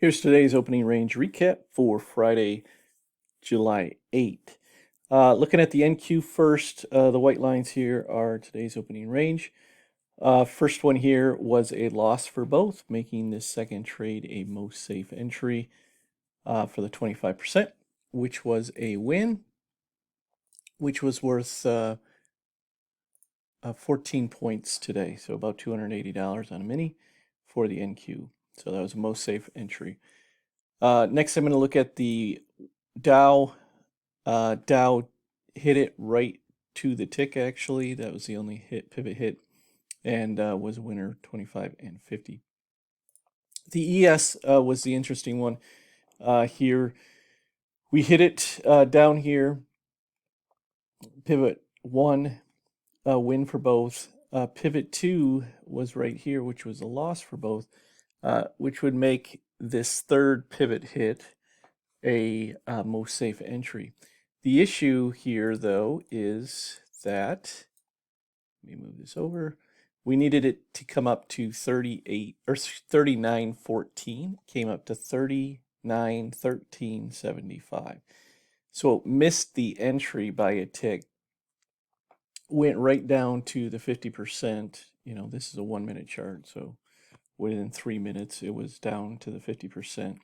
Here's today's opening range recap for Friday, July 8th. Looking at the NQ first, the white lines here are today's opening range. First one here was a loss for both, making this second trade a most safe entry for the 25%, which was a win, which was worth 14 points today, so about $280 on a mini for the NQ. So that was a most safe entry. Next, I'm going to look at the Dow. Dow hit it right to the tick, actually. That was the only pivot hit, and was a winner 25 and 50. The ES was the interesting one here. We hit it down here. Pivot 1, win for both. Pivot 2 was right here, which was a loss for both, which would make this third pivot hit a most safe entry. The issue here, though, is that, let me move this over, we needed it to come up to 38 or 39.14, came up to 39.13.75. So it missed the entry by a tick, went right down to the 50%. You know, this is a 1 minute chart, so within 3 minutes it was down to the 50%.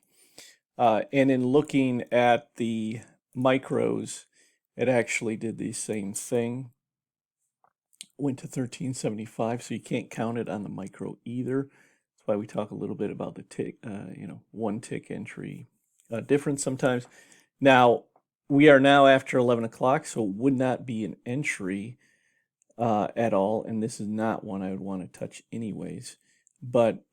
And in looking at the micros, it actually did the same thing. Went to 1375, so you can't count it on the micro either. That's why we talk a little bit about the tick, one tick entry difference sometimes. Now, we are now after 11 o'clock, so it would not be an entry at all, and this is not one I would want to touch anyways. But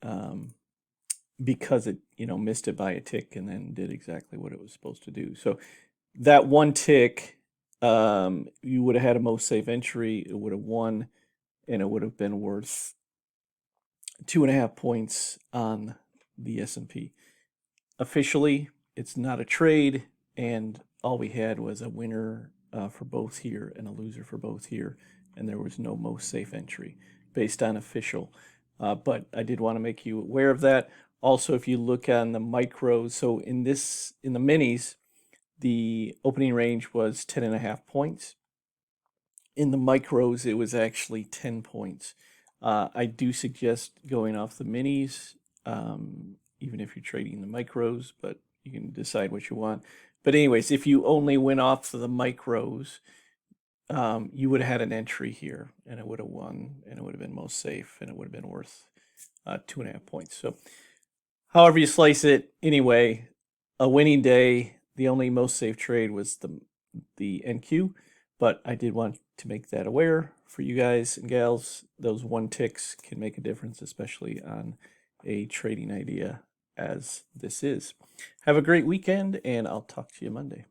because it missed it by a tick and then did exactly what it was supposed to do. So that one tick, you would have had a most safe entry. It would have won, and it would have been worth 2.5 points on the S&P. Officially, it's not a trade, and all we had was a winner for both here and a loser for both here, and there was no most safe entry based on official. But I did want to make you aware of that. Also, if you look on the micros, so in the minis, the opening range was 10.5 points. In the micros, it was actually 10 points. I do suggest going off the minis, even if you're trading the micros, but you can decide what you want. But anyways, if you only went off the micros, you would have had an entry here, and it would have won, and it would have been most safe, and it would have been worth 2.5 points. So however you slice it, anyway, a winning day. The only most safe trade was the NQ, but I did want to make that aware for you guys and gals. Those one ticks can make a difference, especially on a trading idea as this is. Have a great weekend, and I'll talk to you Monday.